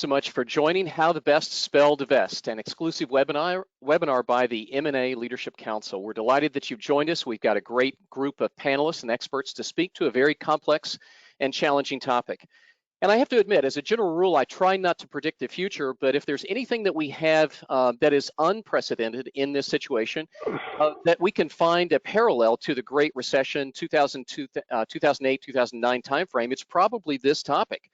So much for joining How the Best Spell Divest, an exclusive webinar by the M&A Leadership Council. We're delighted that you've joined us. We've got a great group of panelists and experts to speak to a very complex and challenging topic. And I have to admit, as a general rule, I try not to predict the future, but if there's anything that we have that is unprecedented in this situation, that we can find a parallel to the Great Recession, 2008, 2009 timeframe, it's probably this topic.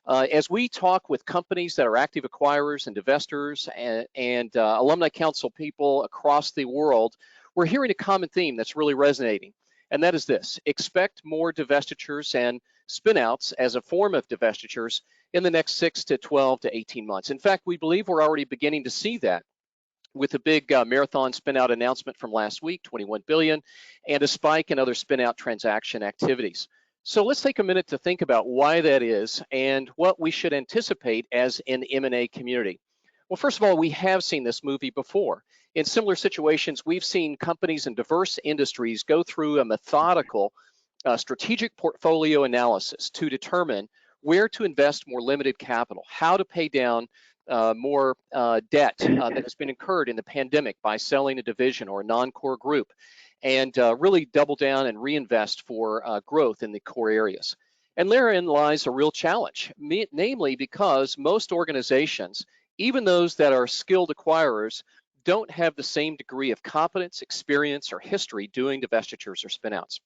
As we talk with companies that are active acquirers and divestors and alumni council people across the world, we're hearing a common theme that's really resonating, and that is this: expect more divestitures and spinouts as a form of divestitures in the next 6 to 12 to 18 months. In fact, we believe we're already beginning to see that with the big Marathon spinout announcement from last week, 21 billion, and a spike in other spinout transaction activities. So let's take a minute to think about why that is and what we should anticipate as an M&A community. Well, first of all, we have seen this movie before. In similar situations, we've seen companies in diverse industries go through a methodical strategic portfolio analysis to determine where to invest more limited capital, how to pay down more debt that has been incurred in the pandemic by selling a division or a non-core group, and really double down and reinvest for growth in the core areas. And therein lies a real challenge, namely because most organizations, even those that are skilled acquirers, don't have the same degree of competence, experience, or history doing divestitures or spinouts.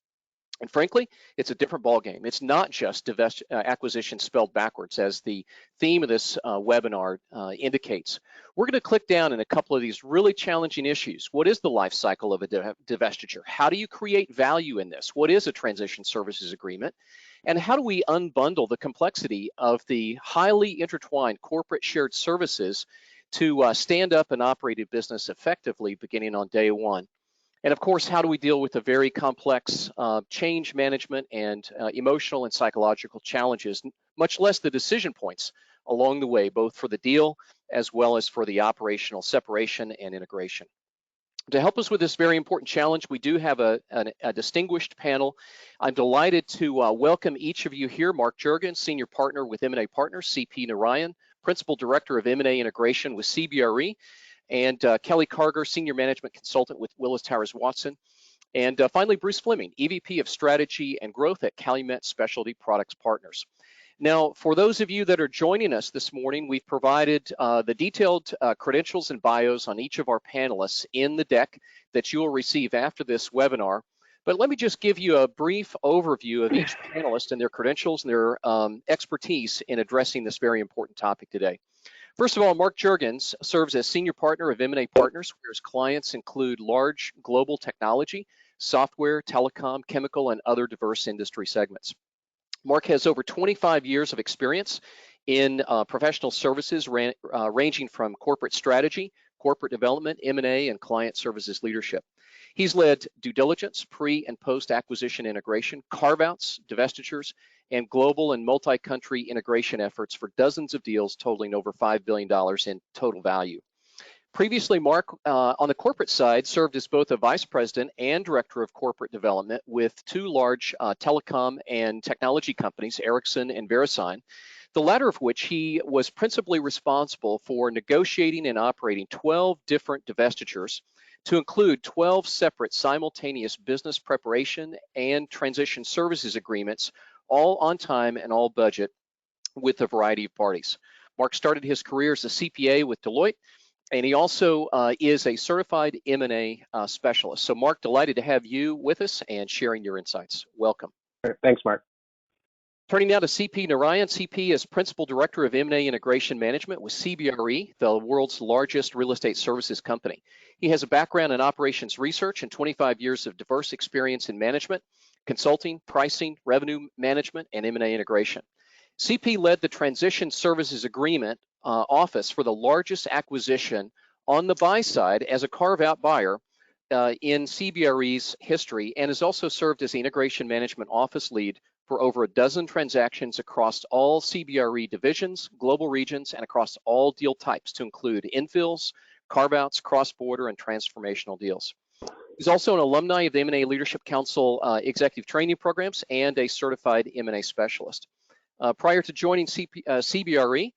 And frankly, it's a different ballgame. It's not just acquisition spelled backwards, as the theme of this webinar indicates. We're going to click down in a couple of these really challenging issues. What is the life cycle of a divestiture? How do you create value in this? What is a transition services agreement? And how do we unbundle the complexity of the highly intertwined corporate shared services to stand up and operate a business effectively beginning on day one? And of course, how do we deal with the very complex change management and emotional and psychological challenges, much less the decision points along the way, both for the deal as well as for the operational separation and integration. To help us with this very important challenge, we do have a distinguished panel. I'm delighted to welcome each of you here. Mark Jurgens, Senior Partner with M&A Partners, CP Narayan, Principal Director of M&A Integration with CBRE, and Kelly Carger, Senior Management Consultant with Willis Towers Watson. And finally, Bruce Fleming, EVP of Strategy and Growth at Calumet Specialty Products Partners. Now, for those of you that are joining us this morning, we've provided the detailed credentials and bios on each of our panelists in the deck that you will receive after this webinar. But let me just give you a brief overview of each panelist and their credentials and their expertise in addressing this very important topic today. First of all, Mark Jurgens serves as Senior Partner of M&A Partners, where his clients include large global technology, software, telecom, chemical, and other diverse industry segments. Mark has over 25 years of experience in professional services ranging from corporate strategy, corporate development, M&A, and client services leadership. He's led due diligence, pre- and post-acquisition integration, carve-outs, divestitures, and global and multi-country integration efforts for dozens of deals totaling over $5 billion in total value. Previously, Mark, on the corporate side, served as both a Vice President and Director of Corporate Development with two large telecom and technology companies, Ericsson and VeriSign, the latter of which he was principally responsible for negotiating and operating 12 different divestitures, to include 12 separate simultaneous business preparation and transition services agreements, all on time and all budget, with a variety of parties. Mark started his career as a CPA with Deloitte, and he also is a certified M&A specialist. So Mark, delighted to have you with us and sharing your insights. Welcome. Thanks, Mark. Turning now to CP Narayan. CP is Principal Director of M&A Integration Management with CBRE, the world's largest real estate services company. He has a background in operations research and 25 years of diverse experience in management, consulting, pricing, revenue management, and M&A integration. CP led the Transition Services Agreement office for the largest acquisition on the buy side as a carve-out buyer in CBRE's history, and has also served as the Integration Management Office Lead for over a dozen transactions across all CBRE divisions, global regions, and across all deal types to include infills, carve-outs, cross-border, and transformational deals. He's also an alumni of the M&A Leadership Council executive training programs and a certified M&A specialist. Prior to joining CBRE,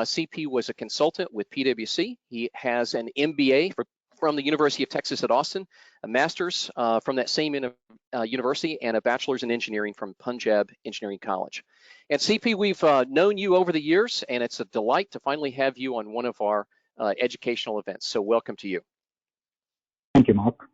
CP was a consultant with PwC. He has an MBA from the University of Texas at Austin, a master's from that same university, and a bachelor's in engineering from Punjab Engineering College. And CP, we've known you over the years, and it's a delight to finally have you on one of our educational events. So welcome to you. Thank you, Mark.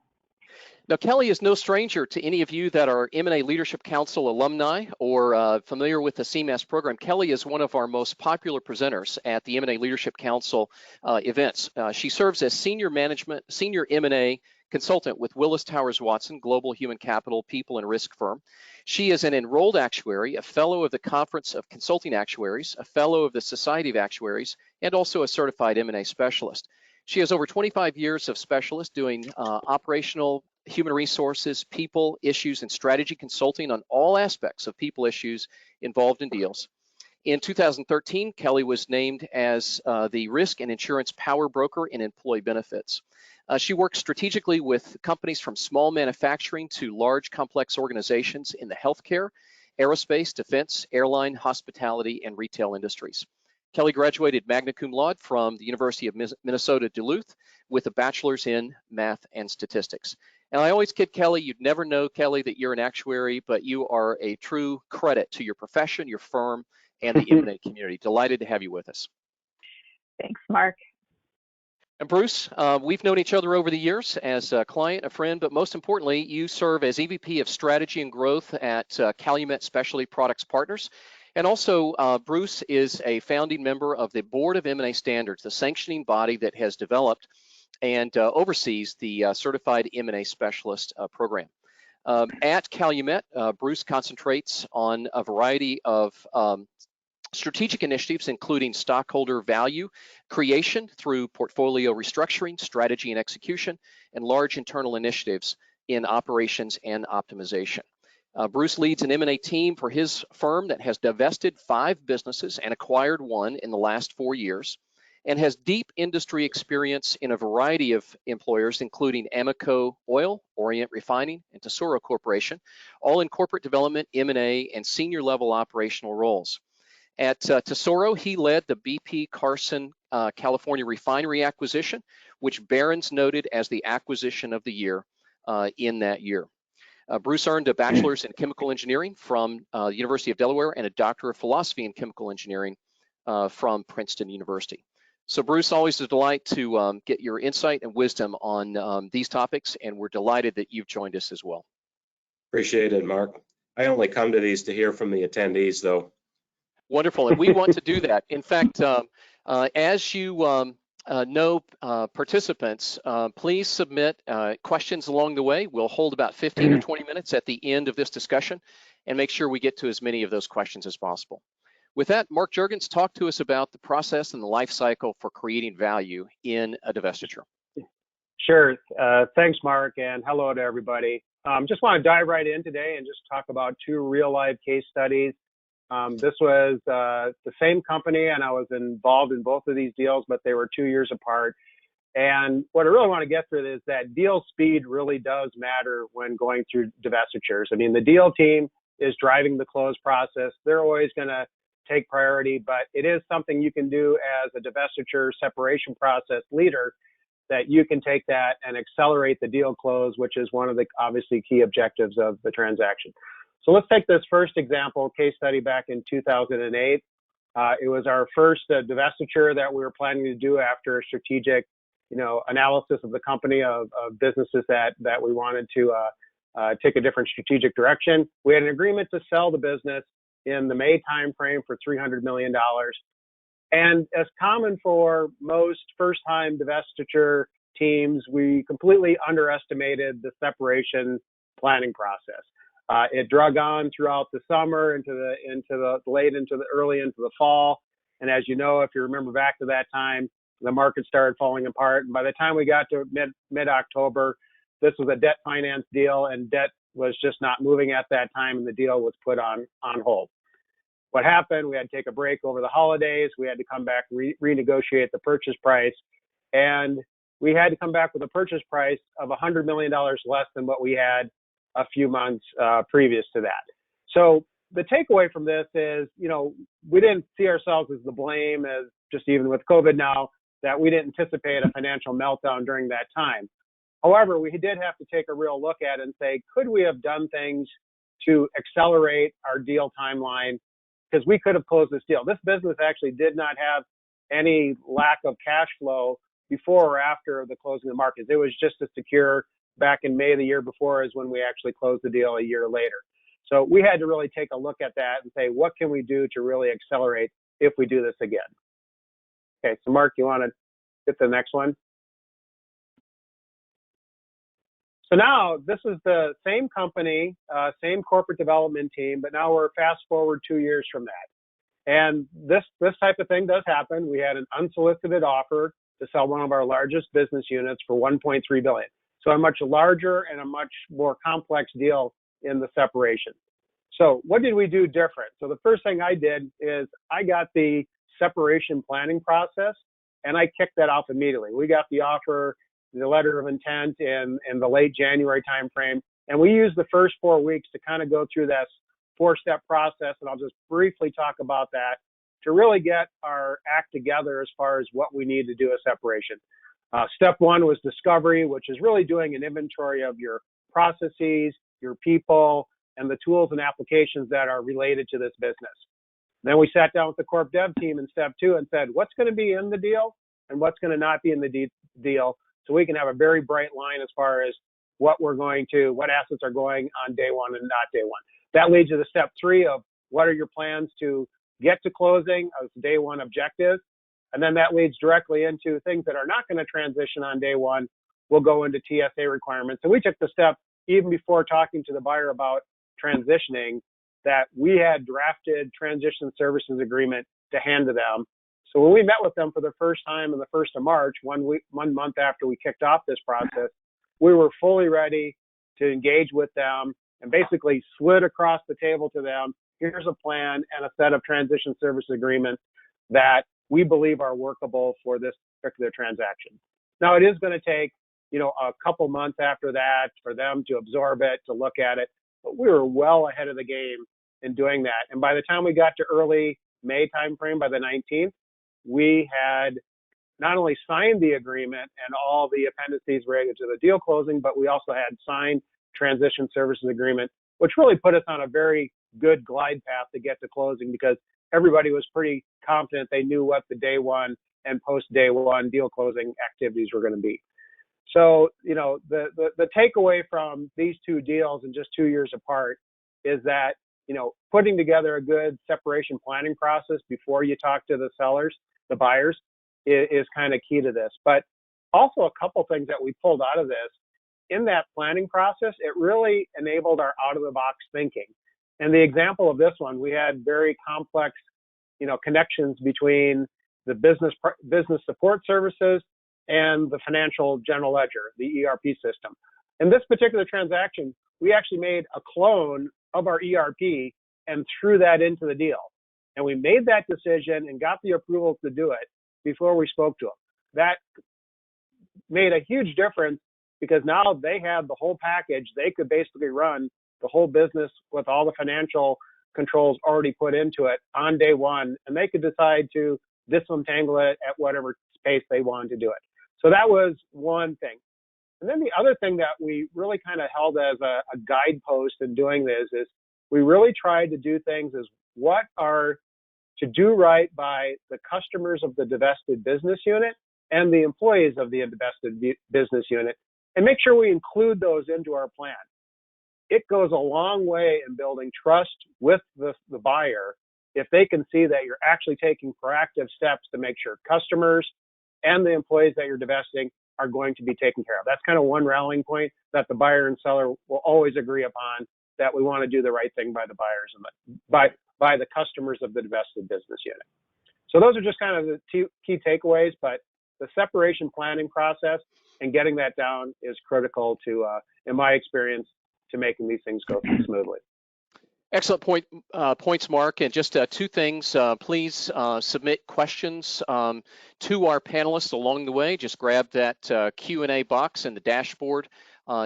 Now, Kelly is no stranger to any of you that are M&A Leadership Council alumni or familiar with the CMAS program. Kelly is one of our most popular presenters at the M&A Leadership Council events. She serves as senior M&A consultant with Willis Towers Watson, global human capital, people, and risk firm. She is an enrolled actuary, a fellow of the Conference of Consulting Actuaries, a fellow of the Society of Actuaries, and also a certified M&A specialist. She has over 25 years of specialist doing operational, human resources, people, issues, and strategy consulting on all aspects of people issues involved in deals. In 2013, Kelly was named as the risk and insurance power broker in employee benefits. She works strategically with companies from small manufacturing to large complex organizations in the healthcare, aerospace, defense, airline, hospitality, and retail industries. Kelly graduated magna cum laude from the University of Minnesota Duluth with a bachelor's in math and statistics. And I always kid Kelly, you'd never know, Kelly, that you're an actuary, but you are a true credit to your profession, your firm, and the M&A community. Delighted to have you with us. Thanks, Mark. And Bruce, we've known each other over the years as a client, a friend, but most importantly, you serve as EVP of Strategy and Growth at Calumet Specialty Products Partners. And also, Bruce is a founding member of the Board of M&A Standards, the sanctioning body that has developed and oversees the Certified M&A Specialist program. At Calumet, Bruce concentrates on a variety of strategic initiatives, including stockholder value creation through portfolio restructuring, strategy and execution, and large internal initiatives in operations and optimization. Bruce leads an M&A team for his firm that has divested 5 businesses and acquired 1 in the last 4 years, and has deep industry experience in a variety of employers, including Amoco Oil, Orient Refining, and Tesoro Corporation, all in corporate development, M&A, and senior level operational roles. At Tesoro, he led the BP Carson, California refinery acquisition, which Barron's noted as the acquisition of the year in that year. Bruce earned a bachelor's in chemical engineering from the University of Delaware and a doctor of philosophy in chemical engineering from Princeton University. So Bruce, always a delight to get your insight and wisdom on these topics, and we're delighted that you've joined us as well. Appreciate it, Mark. I only come to these to hear from the attendees, though. Wonderful, and we want to do that. In fact, as you know, participants, please submit questions along the way. We'll hold about 15 or 20 minutes at the end of this discussion and make sure we get to as many of those questions as possible. With that, Mark Jurgens, talk to us about the process and the life cycle for creating value in a divestiture. Sure. Thanks, Mark, and hello to everybody. Just want to dive right in today and just talk about 2 real-life case studies. This was the same company, and I was involved in both of these deals, but they were 2 years apart. And what I really want to get through is that deal speed really does matter when going through divestitures. I mean, the deal team is driving the close process. They're always going to take priority, but it is something you can do as a divestiture separation process leader, that you can take that and accelerate the deal close, which is one of the obviously key objectives of the transaction. So let's take this first example case study back in 2008. It was our first divestiture that we were planning to do after a strategic, analysis of the company of businesses that we wanted to take a different strategic direction. We had an agreement to sell the business in the May timeframe for $300 million. And as common for most first-time divestiture teams, we completely underestimated the separation planning process. It drug on throughout the summer early into the fall. And as you know, if you remember back to that time, the market started falling apart. And by the time we got to mid-October, this was a debt finance deal, and debt was just not moving at that time, and the deal was put on hold. What happened? We had to take a break over the holidays. We had to come back, renegotiate the purchase price, and we had to come back with a purchase price of $100 million less than what we had a few months previous to that. So the takeaway from this is, we didn't see ourselves as the blame as just even with COVID now, that we didn't anticipate a financial meltdown during that time. However, we did have to take a real look at it and say, could we have done things to accelerate our deal timeline? Because we could have closed this deal. This business actually did not have any lack of cash flow before or after the closing of the markets. It was just as secure back in May of the year before as when we actually closed the deal a year later. So we had to really take a look at that and say, what can we do to really accelerate if we do this again? Okay, so Mark, you want to get the next one? So now this is the same company, same corporate development team, but now we're fast forward 2 years from that. And this type of thing does happen. We had an unsolicited offer to sell one of our largest business units for $1.3 billion. So a much larger and a much more complex deal in the separation. So what did we do different? So the first thing I did is I got the separation planning process and I kicked that off immediately. We got the offer, the letter of intent in the late January timeframe. And we used the first 4 weeks to kind of go through this 4-step process. And I'll just briefly talk about that to really get our act together as far as what we need to do a separation. Step 1 was discovery, which is really doing an inventory of your processes, your people, and the tools and applications that are related to this business. Then we sat down with the corp dev team in step 2 and said, what's going to be in the deal and what's going to not be in the deal, so we can have a very bright line as far as what assets are going on day 1 and not day 1. That leads to the step 3 of what are your plans to get to closing as day 1 objectives. And then that leads directly into things that are not going to transition on day 1. We'll go into TSA requirements. And we took the step, even before talking to the buyer about transitioning, that we had drafted transition services agreement to hand to them. So when we met with them for the first time on the 1st of March, 1 month after we kicked off this process, we were fully ready to engage with them and basically slid across the table to them. Here's a plan and a set of transition service agreements that we believe are workable for this particular transaction. Now, it is going to take, a couple months after that for them to absorb it, to look at it, but we were well ahead of the game in doing that. And by the time we got to early May timeframe, by the 19th, we had not only signed the agreement and all the appendices related to the deal closing, but we also had signed transition services agreement, which really put us on a very good glide path to get to closing, because everybody was pretty confident they knew what the day 1 and post day 1 deal closing activities were going to be. So, the takeaway from these 2 deals and just 2 years apart is that, putting together a good separation planning process before you talk to the sellers, the buyers, is kind of key to this. But also a couple things that we pulled out of this, in that planning process, it really enabled our out-of-the-box thinking. And the example of this one, we had very complex, connections between the business support services and the financial general ledger, the ERP system. In this particular transaction, we actually made a clone of our ERP and threw that into the deal. And we made that decision and got the approval to do it before we spoke to them. That made a huge difference, because now they had the whole package. They could basically run the whole business with all the financial controls already put into it on day 1, and they could decide to disentangle it at whatever pace they wanted to do it. So that was one thing. And then the other thing that we really kind of held as a guidepost in doing this is we really tried to do things as what are to do right by the customers of the divested business unit and the employees of the divested business unit, and make sure we include those into our plan. It goes a long way in building trust with the buyer if they can see that you're actually taking proactive steps to make sure customers and the employees that you're divesting are going to be taken care of. That's kind of one rallying point that the buyer and seller will always agree upon, that we want to do the right thing by the buyers and by the customers of the divested business unit. So those are just kind of the key takeaways, but the separation planning process and getting that down is critical to, in my experience, to making these things go smoothly. Excellent points, Mark. And just 2 things. Please submit questions to our panelists along the way. Just grab that Q&A box in the dashboard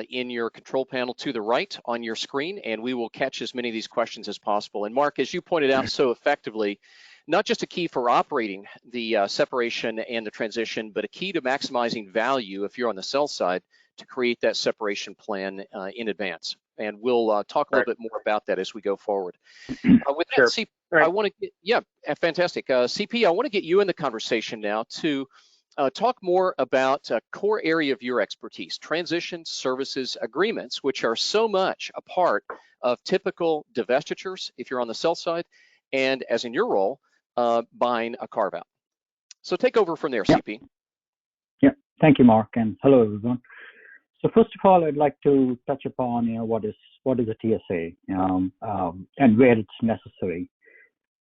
in your control panel to the right on your screen, and we will catch as many of these questions as possible. And Mark, as you pointed out so effectively, not just a key for operating the separation and the transition, but a key to maximizing value if you're on the sell side to create that separation plan in advance. And we'll talk a little bit more about that as we go forward. With that, Sure. CP, Right. I want to get, fantastic. CP, I want to get you in the conversation now to talk more about a core area of your expertise, transition services agreements, which are so much a part of typical divestitures if you're on the sell side, and as in your role, buying a carve-out. So take over from there, CP. Yeah, thank you, Mark, and hello, everyone. So first of all, I'd like to touch upon, what is a TSA and where it's necessary.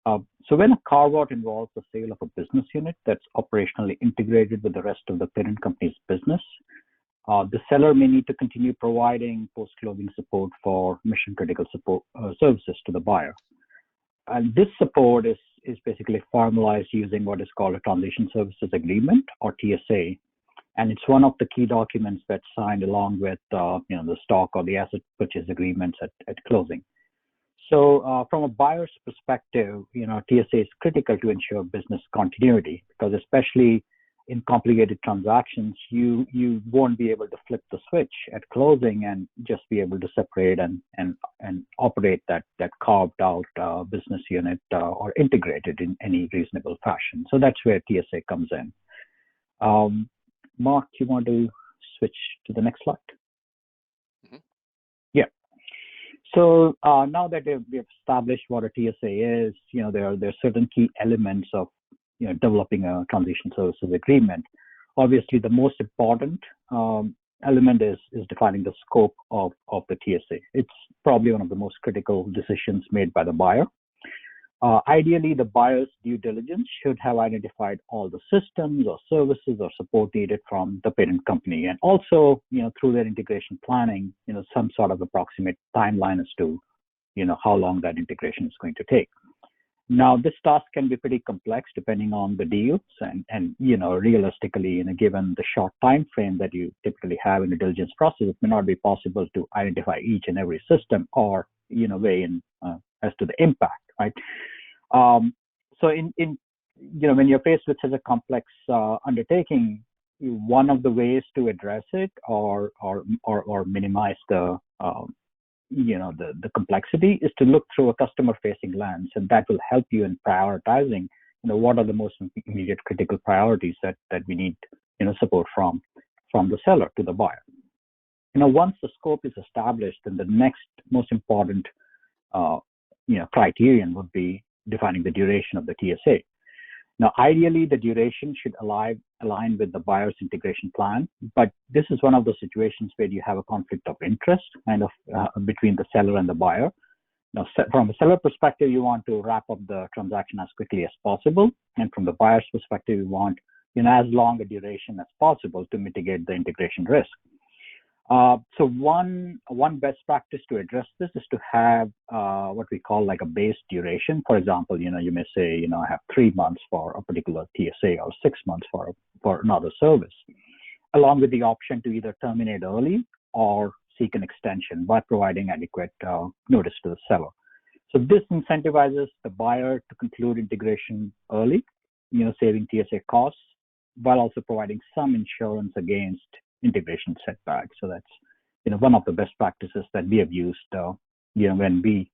So when a carve-out involves the sale of a business unit that's operationally integrated with the rest of the parent company's business, the seller may need to continue providing post-closing support for mission-critical support services to the buyer. And this support is basically formalized using what is called a transition services agreement, or TSA. And it's one of the key documents that's signed along with the stock or the asset purchase agreements at closing. So from a buyer's perspective, TSA is critical to ensure business continuity, because especially in complicated transactions, you won't be able to flip the switch at closing and just be able to separate and operate that carved out business unit or integrate it in any reasonable fashion. So that's where TSA comes in. Mark, you want to switch to the next slide? Mm-hmm. Yeah. So now that we have established what a TSA is, there are certain key elements of developing a transition services agreement. Obviously, the most important element is defining the scope of the TSA. It's probably one of the most critical decisions made by the buyer. Ideally, the buyer's due diligence should have identified all the systems or services or support needed from the parent company, and also, through their integration planning, some sort of approximate timeline as to, how long that integration is going to take. Now, this task can be pretty complex depending on the deals, and realistically, given the short time frame that you typically have in the diligence process, it may not be possible to identify each and every system or weigh in as to the impact, right? So when you're faced with such a complex undertaking, one of the ways to address it or minimize the complexity is to look through a customer-facing lens, and that will help you in prioritizing, what are the most immediate critical priorities that we need, support from the seller to the buyer. Once the scope is established, then the next most important, criterion would be defining the duration of the TSA. Now, ideally, the duration should align with the buyer's integration plan, but this is one of the situations where you have a conflict of interest between the seller and the buyer. Now, from a seller perspective, you want to wrap up the transaction as quickly as possible, and from the buyer's perspective, you want as long a duration as possible to mitigate the integration risk. So one best practice to address this is to have what we call like a base duration. For example, you may say, I have 3 months for a particular TSA or 6 months for another service, along with the option to either terminate early or seek an extension by providing adequate notice to the seller. So this incentivizes the buyer to conclude integration early, saving TSA costs, while also providing some insurance against integration setbacks. So that's one of the best practices that we have used when we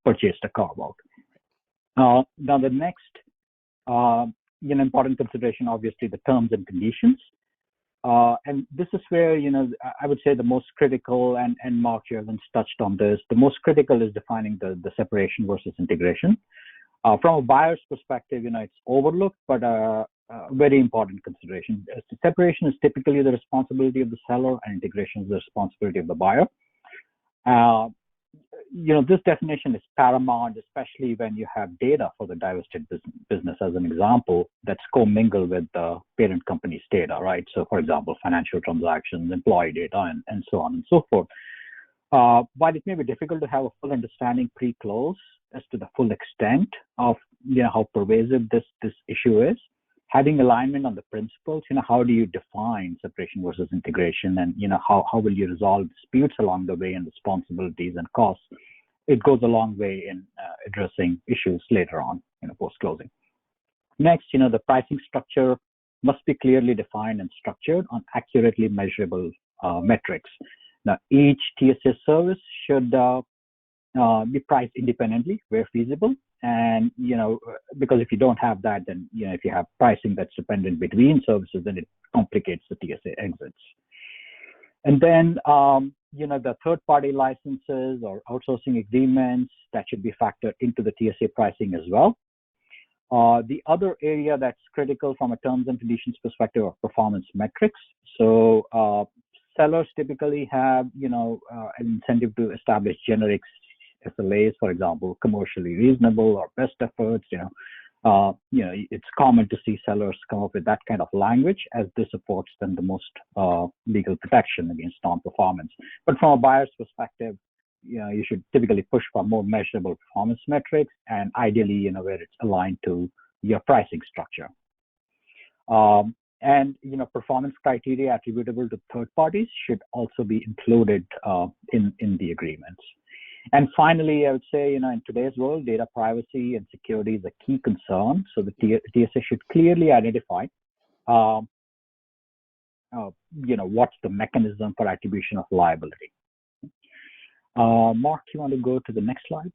purchased a carve-out. Now the next important consideration, obviously, the terms and conditions, and this is where I would say the most critical, and Mark Jurgens touched on this. The most critical is defining the separation versus integration. From a buyer's perspective, it's overlooked, but very important consideration. Separation is typically the responsibility of the seller, and integration is the responsibility of the buyer. This definition is paramount, especially when you have data for the divested business, as an example, that's commingled with the parent company's data, right? So, for example, financial transactions, employee data, and so on and so forth. While it may be difficult to have a full understanding pre-close as to the full extent of how pervasive this issue is, having alignment on the principles, how do you define separation versus integration, and how will you resolve disputes along the way, and responsibilities and costs, it goes a long way in addressing issues later on, post-closing. Next, the pricing structure must be clearly defined and structured on accurately measurable metrics. Now, each TSA service should be priced independently where feasible. And, because if you don't have that, then, if you have pricing that's dependent between services, then it complicates the TSA exits. And then, the third-party licenses or outsourcing agreements, that should be factored into the TSA pricing as well. The other area that's critical from a terms and conditions perspective are performance metrics. So sellers typically have, an incentive to establish generic SLAs, for example, commercially reasonable or best efforts. It's common to see sellers come up with that kind of language, as this affords them the most legal protection against non-performance. But from a buyer's perspective, you should typically push for more measurable performance metrics, and ideally, where it's aligned to your pricing structure. And performance criteria attributable to third parties should also be included in the agreements. And finally, I would say, in today's world, data privacy and security is a key concern. So the TSA should clearly identify, what's the mechanism for attribution of liability. Mark, you want to go to the next slide?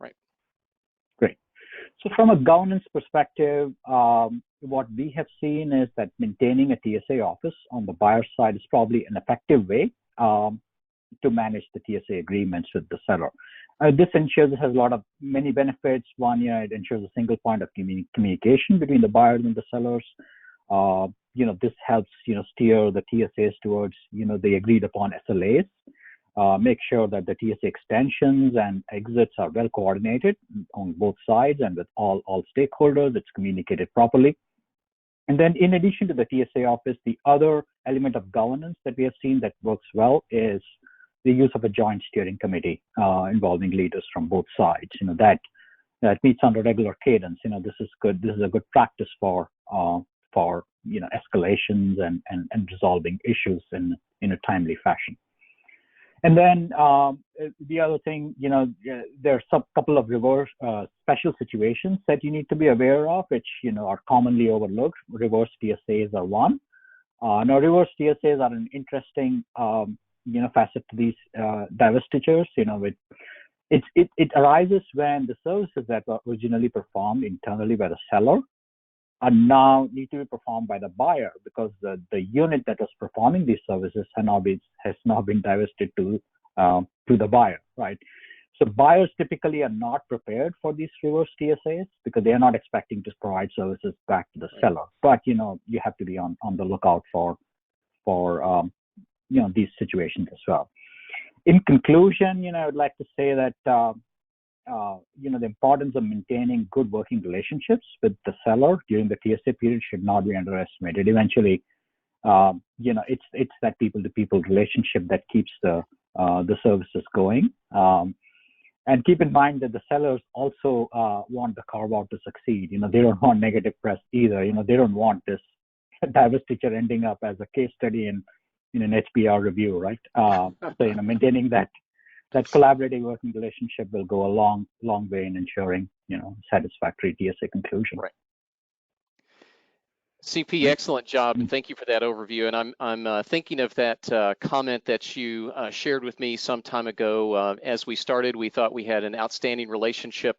Right. Great. So from a governance perspective, what we have seen is that maintaining a TSA office on the buyer side is probably an effective way to manage the TSA agreements with the seller. This ensures it has many benefits. One, it ensures a single point of communication between the buyers and the sellers. This helps, steer the TSAs towards, the agreed upon SLAs. Make sure that the TSA extensions and exits are well coordinated on both sides and with all stakeholders. It's communicated properly. And then in addition to the TSA office, the other element of governance that we have seen that works well is the use of a joint steering committee involving leaders from both sides. That meets on a regular cadence. This is good. This is a good practice for escalations and resolving issues in a timely fashion. And then the other thing, there's a couple of special situations that you need to be aware of, which are commonly overlooked. Reverse TSAs are one. Now, reverse TSAs are an interesting facet to these divestitures. It arises when the services that were originally performed internally by the seller are now need to be performed by the buyer, because the unit that was performing these services has now been divested to the buyer, right? So buyers typically are not prepared for these reverse TSAs because they are not expecting to provide services back to the seller. But you have to be on the lookout for these situations as well. In conclusion, I would like to say that the importance of maintaining good working relationships with the seller during the TSA period should not be underestimated. Eventually, it's that people-to-people relationship that keeps the services going. And keep in mind that the sellers also want the carve-out to succeed. They don't want negative press either. They don't want this divestiture ending up as a case study in an HBR review, right? So maintaining that collaborative working relationship will go a long way in ensuring satisfactory TSA conclusion. Right. CP, excellent job, and thank you for that overview. And I'm thinking of that comment that you shared with me some time ago. As we started, we thought we had an outstanding relationship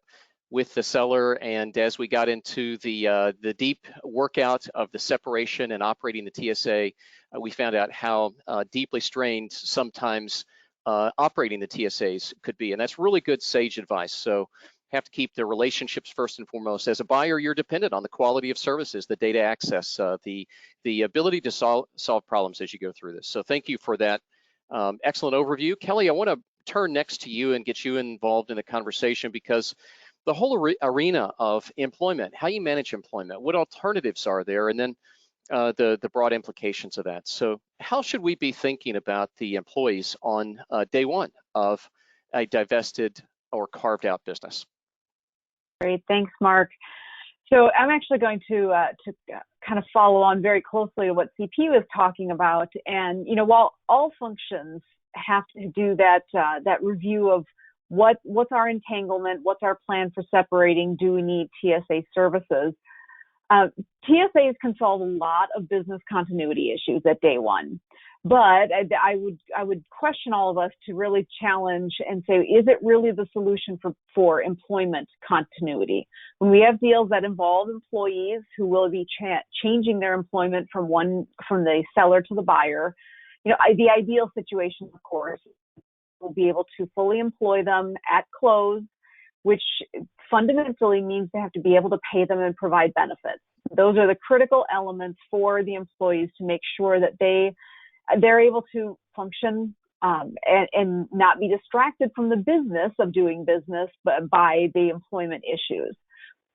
with the seller, and as we got into the deep workout of the separation and operating the TSA, we found out how deeply strained sometimes operating the TSAs could be, and that's really good sage advice. So have to keep the relationships first and foremost. As a buyer, you're dependent on the quality of services, the data access, the ability to solve problems as you go through this. So thank you for that excellent overview. Kelly, I want to turn next to you and get you involved in the conversation, because the whole arena of employment, how you manage employment, what alternatives are there, and then the broad implications of that. So how should we be thinking about the employees on day one of a divested or carved out business? Great, thanks, Mark. So I'm actually going to kind of follow on very closely to what CP was talking about. And while all functions have to do that review of What's our entanglement? What's our plan for separating? Do we need TSA services? TSAs can solve a lot of business continuity issues at day one, but I would question all of us to really challenge and say, is it really the solution for employment continuity? When we have deals that involve employees who will be changing their employment from the seller to the buyer, the ideal situation, of course, will be able to fully employ them at close, which fundamentally means they have to be able to pay them and provide benefits. Those are the critical elements for the employees to make sure that they're able to function and not be distracted from the business of doing business by the employment issues.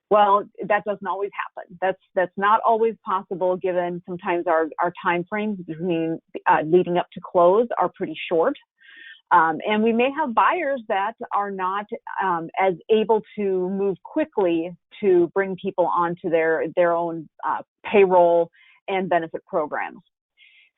Well, that doesn't always happen. That's not always possible, given sometimes our time frames between leading up to close are pretty short. And we may have buyers that are not as able to move quickly to bring people onto their own payroll and benefit programs.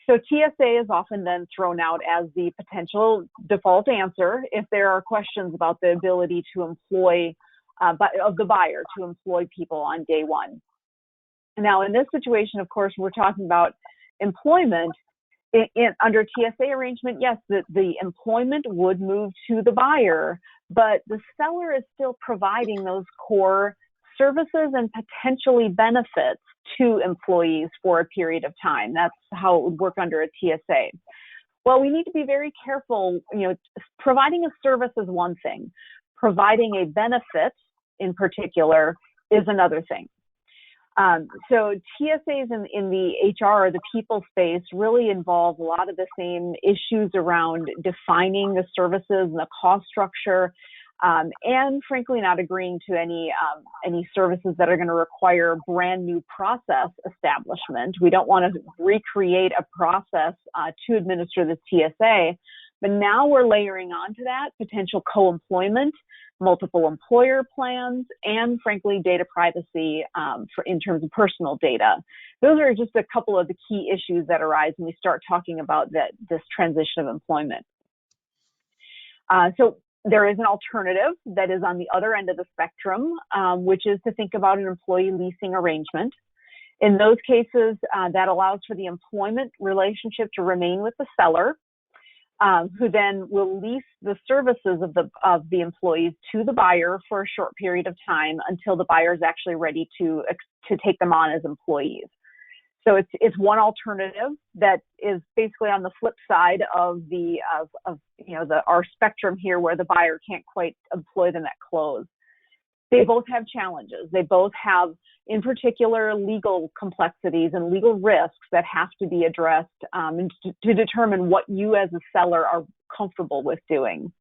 So TSA is often then thrown out as the potential default answer if there are questions about the ability to employ, of the buyer to employ people on day one. Now, in this situation, of course, we're talking about employment. Under TSA arrangement, yes, the employment would move to the buyer, but the seller is still providing those core services and potentially benefits to employees for a period of time. That's how it would work under a TSA. Well, we need to be very careful. Providing a service is one thing. Providing a benefit, in particular, is another thing. So TSAs in the HR or the people space really involve a lot of the same issues around defining the services and the cost structure, and frankly not agreeing to any services that are going to require brand new process establishment. We don't want to recreate a process to administer the TSA, but now we're layering onto that potential co-employment, multiple employer plans, and frankly, data privacy in terms of personal data. Those are just a couple of the key issues that arise when we start talking about this transition of employment. So there is an alternative that is on the other end of the spectrum, which is to think about an employee leasing arrangement. In those cases, that allows for the employment relationship to remain with the seller, who then will lease the services of the employees to the buyer for a short period of time until the buyer is actually ready to take them on as employees. So it's one alternative that is basically on the flip side of our spectrum here, where the buyer can't quite employ them at close. They both have challenges. They both have, in particular, legal complexities and legal risks that have to be addressed to determine what you as a seller are comfortable with doing.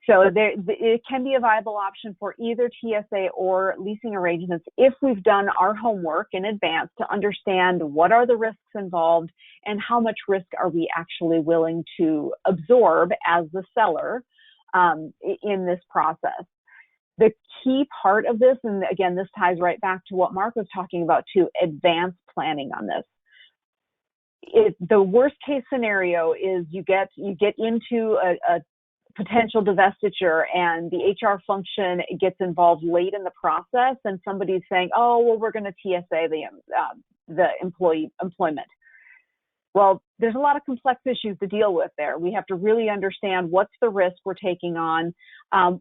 So it can be a viable option for either TSA or leasing arrangements if we've done our homework in advance to understand what are the risks involved and how much risk are we actually willing to absorb as the seller in this process. The key part of this, and again, this ties right back to what Mark was talking about too, advanced planning on this. The worst case scenario is you get into a potential divestiture and the HR function gets involved late in the process, and somebody's saying, oh, well, we're going to TSA the employment. Well, there's a lot of complex issues to deal with there. We have to really understand what's the risk we're taking on.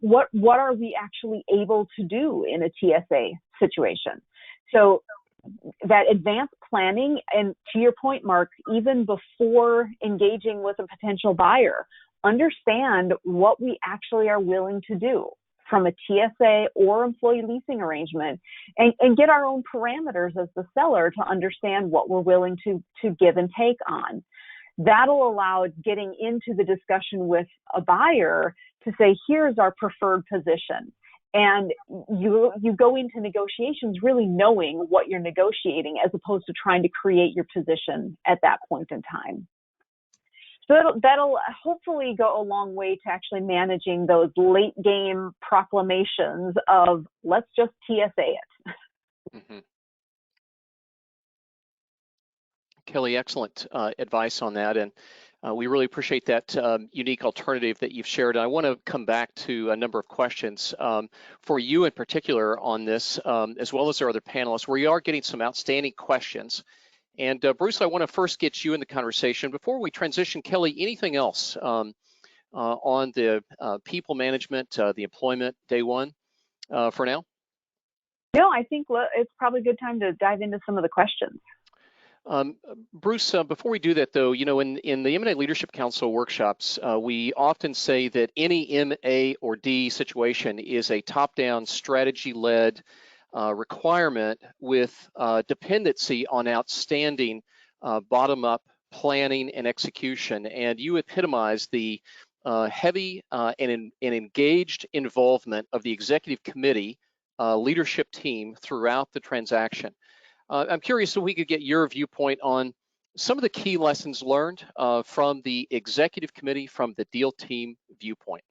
What are we actually able to do in a TSA situation? So that advanced planning, and to your point, Mark, even before engaging with a potential buyer, understand what we actually are willing to do from a TSA or employee leasing arrangement, and get our own parameters as the seller to understand what we're willing to give and take on. That'll allow getting into the discussion with a buyer to say, here's our preferred position. And you go into negotiations really knowing what you're negotiating, as opposed to trying to create your position at that point in time. So that'll hopefully go a long way to actually managing those late game proclamations of let's just TSA it. Mm-hmm. Kelly, excellent advice on that, and we really appreciate that unique alternative that you've shared. And I want to come back to a number of questions for you in particular on this, as well as our other panelists. We are getting some outstanding questions. And Bruce, I want to first get you in the conversation. Before we transition, Kelly, anything else on the people management, the employment day one for now? No, I think it's probably a good time to dive into some of the questions. Bruce, before we do that though, you know, in the M&A Leadership Council workshops, we often say that any M, or D situation is a top-down strategy-led requirement with dependency on outstanding bottom-up planning and execution. And you epitomize the heavy and engaged involvement of the executive committee leadership team throughout the transaction. I'm curious if we could get your viewpoint on some of the key lessons learned from the executive committee, from the deal team viewpoint.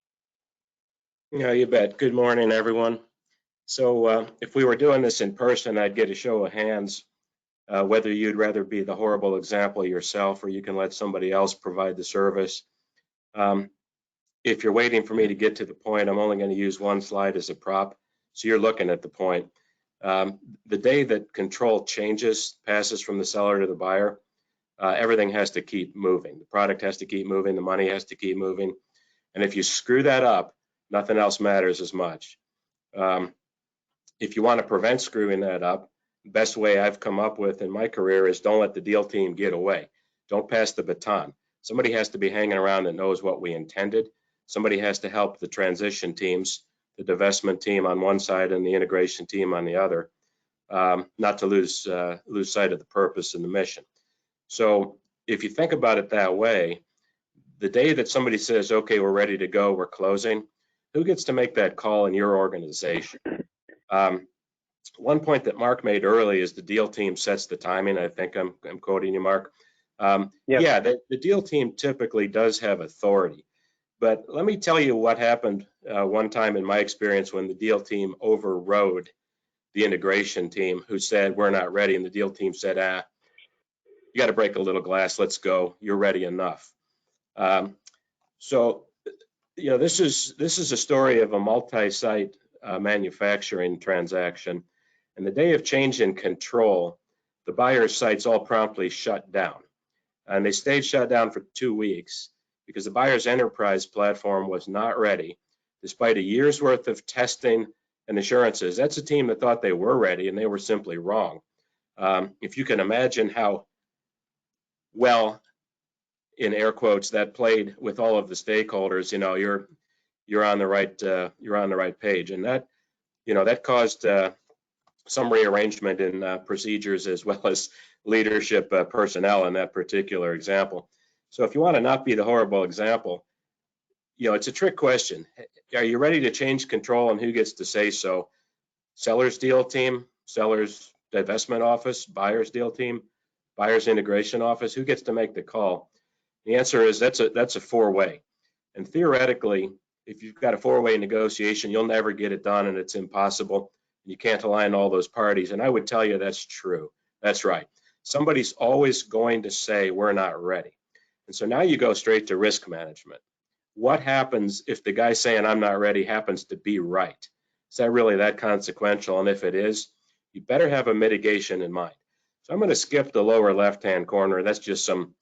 Yeah, you bet. Good morning, everyone. So if we were doing this in person, I'd get a show of hands whether you'd rather be the horrible example yourself or you can let somebody else provide the service. If you're waiting for me to get to the point, I'm only going to use one slide as a prop. So you're looking at the point. The day that control changes, passes from the seller to the buyer, everything has to keep moving. The product has to keep moving, the money has to keep moving. And if you screw that up, nothing else matters as much. If you want to prevent screwing that up, the best way I've come up with in my career is don't let the deal team get away. Don't pass the baton. Somebody has to be hanging around that knows what we intended. Somebody has to help the transition teams, the divestment team on one side and the integration team on the other, not to lose sight of the purpose and the mission. So if you think about it that way, the day that somebody says, okay, we're ready to go, we're closing, who gets to make that call in your organization? One point that Mark made early is the deal team sets the timing. I think I'm quoting you, Mark. Yeah, the deal team typically does have authority. But let me tell you what happened one time in my experience when the deal team overrode the integration team who said, we're not ready. And the deal team said, you got to break a little glass. Let's go. You're ready enough. So, you know, this is a story of a multi-site manufacturing transaction. And the day of change in control, the buyer's sites all promptly shut down. And they stayed shut down for 2 weeks because the buyer's enterprise platform was not ready, despite a year's worth of testing and assurances. That's a team that thought they were ready and they were simply wrong. If you can imagine how well, in air quotes, that played with all of the stakeholders, you know, you're on the right page, and that, you know, that caused some rearrangement in procedures as well as leadership personnel in that particular example. So if you want to not be the horrible example, you know, it's a trick question. Are you ready to change control and who gets to say so? Seller's deal team, seller's divestment office, buyer's deal team, buyer's integration office, who gets to make the call? The answer is that's a four-way. And theoretically, if you've got a four-way negotiation, you'll never get it done and it's impossible. You can't align all those parties. And I would tell you that's true. That's right. Somebody's always going to say we're not ready. And so now you go straight to risk management. What happens if the guy saying I'm not ready happens to be right? Is that really that consequential? And if it is, you better have a mitigation in mind. So I'm going to skip the lower left-hand corner. That's just some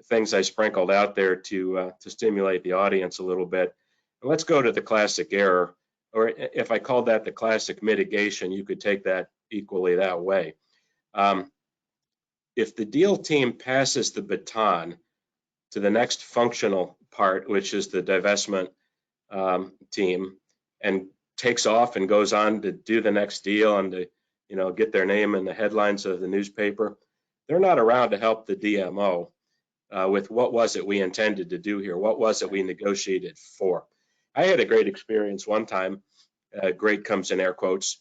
things I sprinkled out there to stimulate the audience a little bit. And let's go to the classic error, or if I called that the classic mitigation, you could take that equally that way. If the deal team passes the baton to the next functional part, which is the divestment team, and takes off and goes on to do the next deal and to, you know, get their name in the headlines of the newspaper, they're not around to help the DMO with what was it we intended to do here? What was it we negotiated for? I had a great experience one time, great comes in air quotes,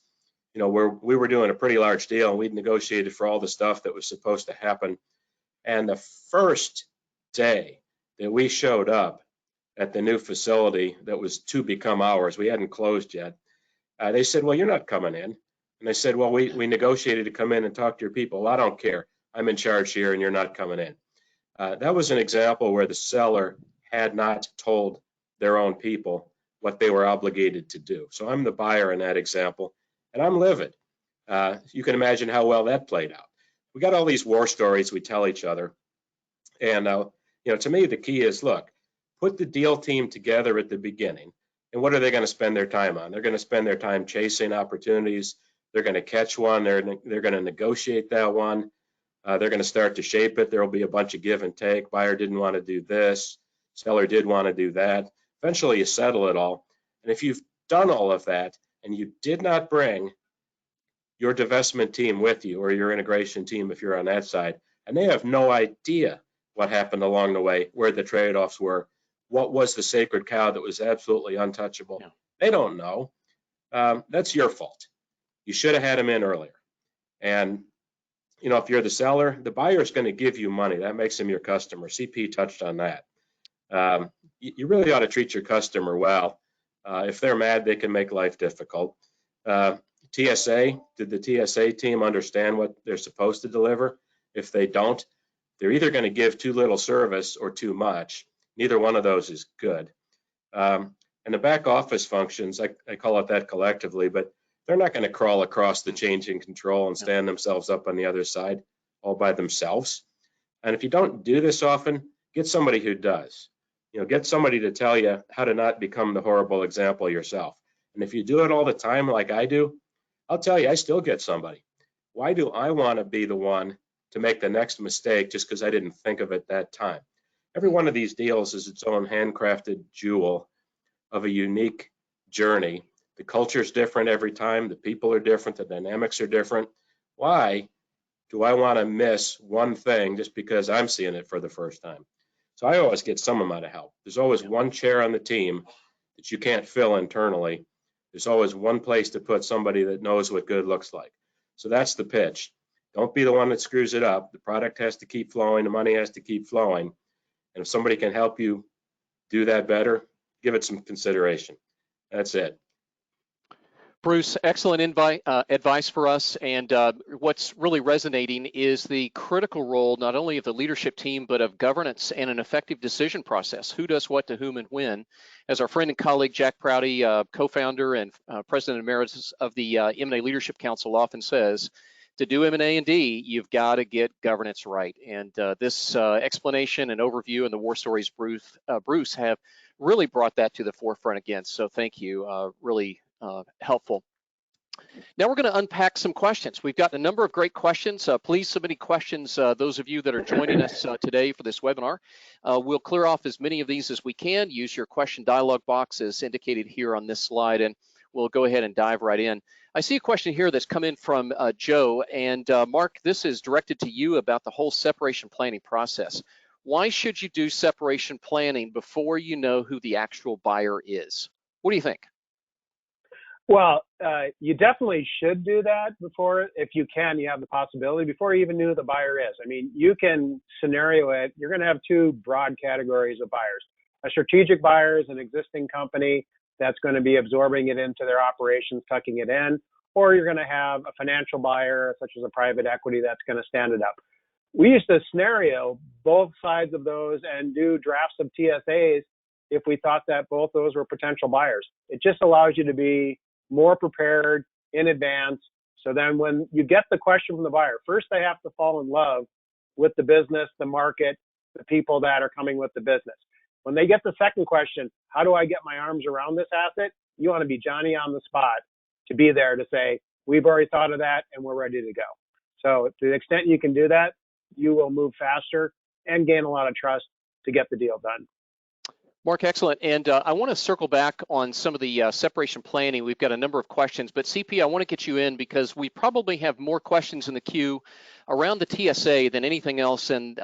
you know, where we were doing a pretty large deal and we'd negotiated for all the stuff that was supposed to happen. And the first day that we showed up at the new facility that was to become ours, we hadn't closed yet, they said, well, you're not coming in. And I said, well, we negotiated to come in and talk to your people. Well, I don't care. I'm in charge here and you're not coming in. That was an example where the seller had not told their own people what they were obligated to do. So I'm the buyer in that example, and I'm livid. You can imagine how well that played out. We got all these war stories we tell each other, and to me the key is, look, put the deal team together at the beginning, and what are they going to spend their time on? They're going to spend their time chasing opportunities. They're going to catch one. They're going to negotiate that one. They're going to start to shape it. There will be a bunch of give and take. Buyer didn't want to do this. Seller did want to do that. Eventually, you settle it all. And if you've done all of that and you did not bring your divestment team with you, or your integration team if you're on that side, and they have no idea what happened along the way, where the trade-offs were, what was the sacred cow that was absolutely untouchable. Yeah. They don't know. That's your fault. You should have had them in earlier. And if you're the seller, the buyer is going to give you money. That makes them your customer. CP touched on that. You really ought to treat your customer well. If they're mad, they can make life difficult. TSA, did the TSA team understand what they're supposed to deliver? If they don't, they're either going to give too little service or too much. Neither one of those is good. And the back office functions, I call it that collectively, but they're not going to crawl across the change in control and stand themselves up on the other side all by themselves. And if you don't do this often, get somebody who does. Get somebody to tell you how to not become the horrible example yourself. And if you do it all the time like I do, I'll tell you, I still get somebody. Why do I want to be the one to make the next mistake just because I didn't think of it that time? Every one of these deals is its own handcrafted jewel of a unique journey. The culture is different every time. The people are different. The dynamics are different. Why do I want to miss one thing just because I'm seeing it for the first time? So I always get some amount of help. There's always one chair on the team that you can't fill internally. There's always one place to put somebody that knows what good looks like. So that's the pitch. Don't be the one that screws it up. The product has to keep flowing. The money has to keep flowing. And if somebody can help you do that better, give it some consideration. That's it. Bruce, excellent advice for us. And what's really resonating is the critical role, not only of the leadership team, but of governance and an effective decision process. Who does what to whom and when? As our friend and colleague, Jack Prouty, co-founder and president emeritus of the M&A Leadership Council often says, to do M&A and D, you've got to get governance right. And this explanation and overview and the war stories, Bruce, have really brought that to the forefront again. So thank you, really helpful. Now we're going to unpack some questions. We've got a number of great questions. Please submit any questions, those of you that are joining us today for this webinar. We'll clear off as many of these as we can. Use your question dialog box as indicated here on this slide, and we'll go ahead and dive right in. I see a question here that's come in from Joe, and Mark, this is directed to you about the whole separation planning process. Why should you do separation planning before you know who the actual buyer is? What do you think? Well, you definitely should do that before, if you can, you have the possibility, before you even knew who the buyer is. I mean, you can scenario it. You're going to have two broad categories of buyers. A strategic buyer is an existing company that's going to be absorbing it into their operations, tucking it in, or you're going to have a financial buyer, such as a private equity, that's going to stand it up. We used to scenario both sides of those and do drafts of TSAs if we thought that both those were potential buyers. It just allows you to be more prepared in advance. So then when you get the question from the buyer, first they have to fall in love with the business, the market, the people that are coming with the business. When they get the second question, how do I get my arms around this asset? You want to be Johnny on the spot to be there to say, we've already thought of that and we're ready to go. So to the extent you can do that, you will move faster and gain a lot of trust to get the deal done. Mark, excellent. And I want to circle back on some of the separation planning. We've got a number of questions, but CP, I want to get you in because we probably have more questions in the queue around the TSA than anything else. And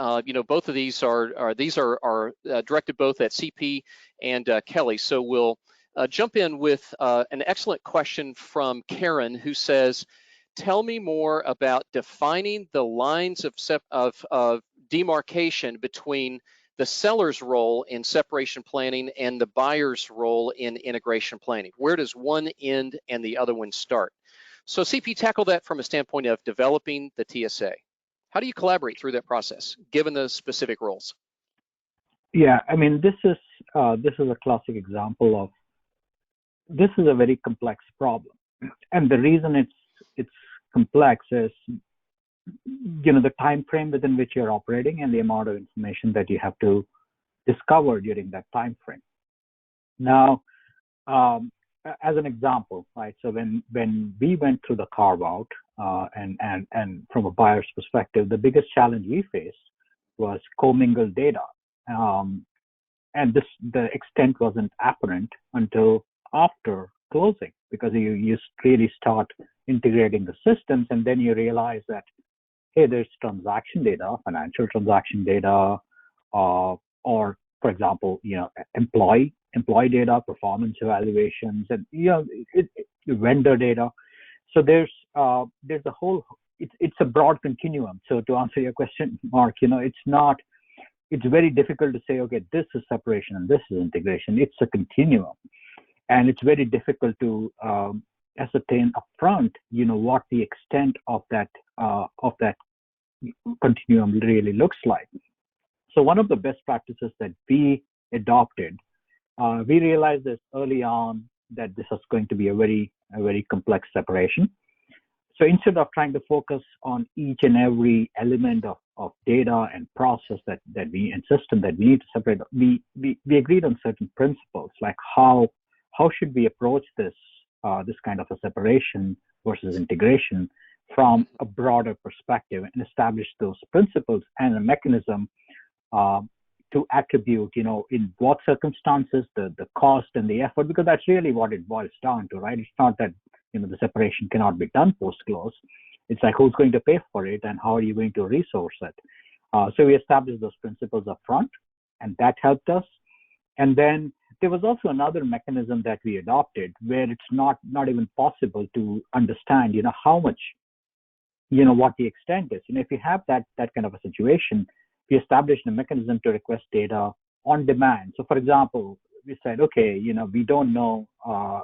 both of these are directed both at CP and Kelly. So we'll jump in with an excellent question from Karen, who says, "Tell me more about defining the lines of demarcation between the seller's role in separation planning and the buyer's role in integration planning. Where does one end and the other one start?" So CP, tackle that from a standpoint of developing the TSA. How do you collaborate through that process, given the specific roles? Yeah, I mean, this is a classic example of, this is a very complex problem, and the reason it's complex is, the time frame within which you're operating and the amount of information that you have to discover during that time frame. Now, as an example, right? So when we went through the carve-out, and from a buyer's perspective, the biggest challenge we faced was commingled data, and the extent wasn't apparent until after closing, because you really start integrating the systems, and then you realize that, hey, there's transaction data, financial transaction data, or for example, employee data, performance evaluations, and vendor data. So there's a whole, it's a broad continuum. So to answer your question, Mark, it's very difficult to say, okay, this is separation and this is integration. It's a continuum, and it's very difficult to ascertain upfront, what the extent of that continuum really looks like. So one of the best practices that we adopted, we realized this early on that this was going to be a very complex separation. So instead of trying to focus on each and every element of data and process and system that we need to separate, we agreed on certain principles, like how should we approach this kind of a separation versus integration from a broader perspective, and establish those principles and a mechanism to attribute, in what circumstances, the cost and the effort, because that's really what it boils down to, right? It's not that, the separation cannot be done post-close. It's like, who's going to pay for it and how are you going to resource it? So we established those principles up front, and that helped us. And then there was also another mechanism that we adopted where it's not even possible to understand, how much, what the extent is. If you have that kind of a situation, we established a mechanism to request data on demand. So for example, we said, okay, we don't know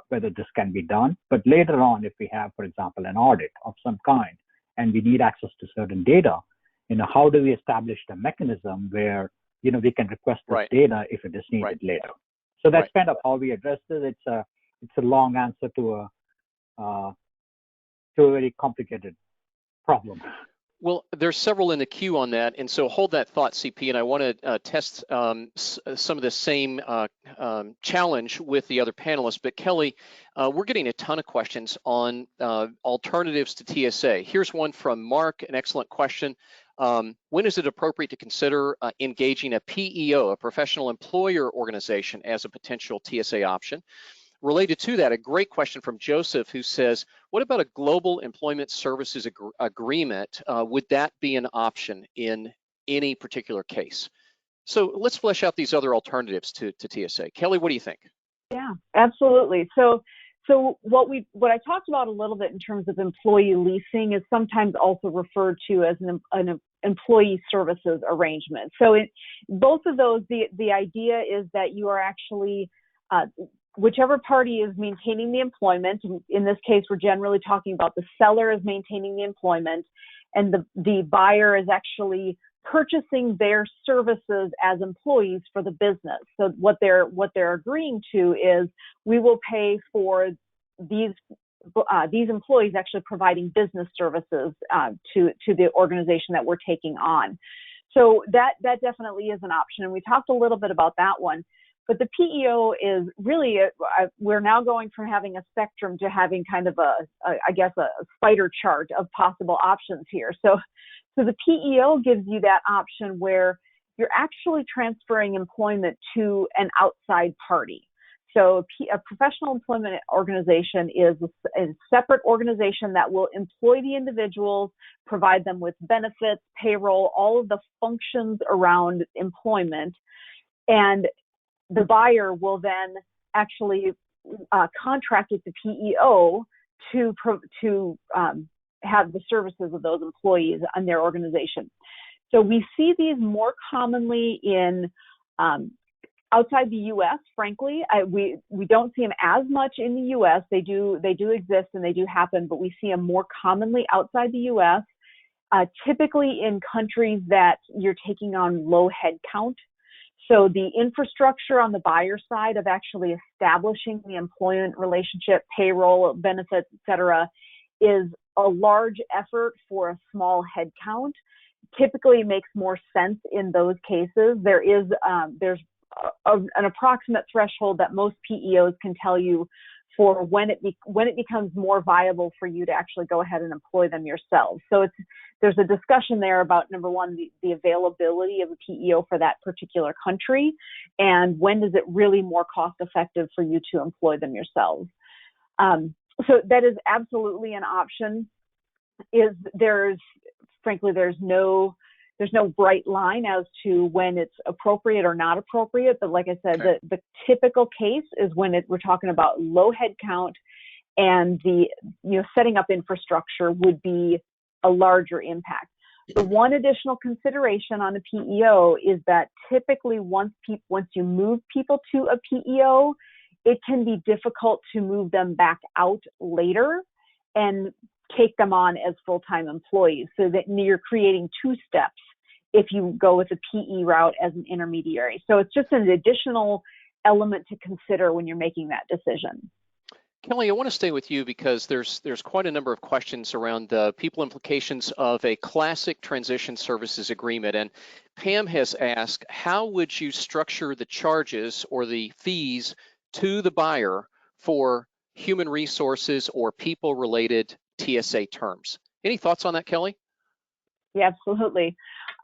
whether this can be done, but later on, if we have, for example, an audit of some kind, and we need access to certain data, how do we establish the mechanism where, we can request this data if it is needed later? So that's kind of how we address it. It's a long answer to a very complicated problem. Well, there's several in the queue on that, and so hold that thought, CP, and I want to test some of the same challenge with the other panelists. But Kelly, we're getting a ton of questions on alternatives to TSA. Here's one from Mark, an excellent question. When is it appropriate to consider engaging a PEO, a professional employer organization, as a potential TSA option? Related to that, a great question from Joseph, who says, what about a global employment services agreement? Would that be an option in any particular case? So let's flesh out these other alternatives to TSA. Kelly, what do you think? Yeah, absolutely. So what I talked about a little bit in terms of employee leasing is sometimes also referred to as an employee services arrangement. So both of those, the idea is that you are actually whichever party is maintaining the employment. In this case, we're generally talking about the seller is maintaining the employment, and the buyer is actually purchasing their services as employees for the business. So what they're agreeing to is, we will pay for these employees actually providing business services to the organization that we're taking on. So that definitely is an option, and we talked a little bit about that one. But the PEO is really, we're now going from having a spectrum to having kind of a spider chart of possible options here. So the PEO gives you that option where you're actually transferring employment to an outside party. So a professional employment organization is a separate organization that will employ the individuals, provide them with benefits, payroll, all of the functions around employment, and the buyer will then actually contract with the PEO to have the services of those employees on their organization. So we see these more commonly in outside the U.S. Frankly, we don't see them as much in the U.S. They do exist and they do happen, but we see them more commonly outside the U.S. typically in countries that you're taking on low head count. So the infrastructure on the buyer side of actually establishing the employment relationship, payroll, benefits, et cetera, is a large effort for a small head count. Typically makes more sense in those cases. There's an approximate threshold that most PEOs can tell you for when it becomes more viable for you to actually go ahead and employ them yourselves. So there's a discussion there about, number one, the availability of a PEO for that particular country, and when is it really more cost effective for you to employ them yourselves. So that is absolutely an option. Frankly, there's no bright line as to when it's appropriate or not appropriate. But like I said, okay, the typical case is when we're talking about low head count, and setting up infrastructure would be a larger impact. The one additional consideration on a PEO is that typically once you move people to a PEO, it can be difficult to move them back out later and take them on as full-time employees, so that you're creating two steps if you go with a PE route as an intermediary. So it's just an additional element to consider when you're making that decision. Kelly, I want to stay with you because there's quite a number of questions around the people implications of a classic transition services agreement. And Pam has asked, how would you structure the charges or the fees to the buyer for human resources or people-related TSA terms? Any thoughts on that, Kelly? Yeah, absolutely.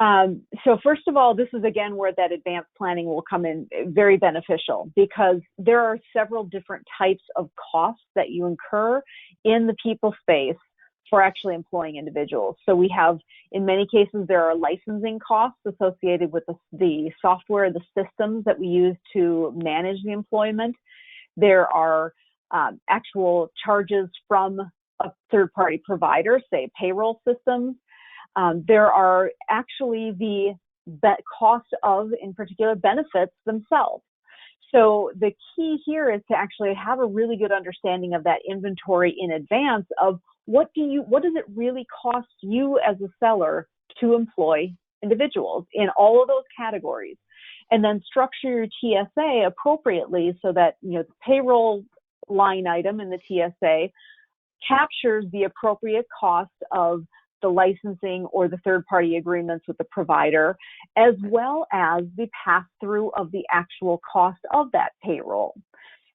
So first of all, this is again where that advanced planning will come in very beneficial, because there are several different types of costs that you incur in the people space for actually employing individuals. So we have, in many cases, there are licensing costs associated with the software, the systems that we use to manage the employment. There are actual charges from a third-party provider, say payroll systems. There are actually the cost of, in particular, benefits themselves. So the key here is to actually have a really good understanding of that inventory in advance of what does it really cost you as a seller to employ individuals in all of those categories, and then structure your TSA appropriately so that the payroll line item in the TSA captures the appropriate cost of the licensing or the third-party agreements with the provider, as well as the pass-through of the actual cost of that payroll.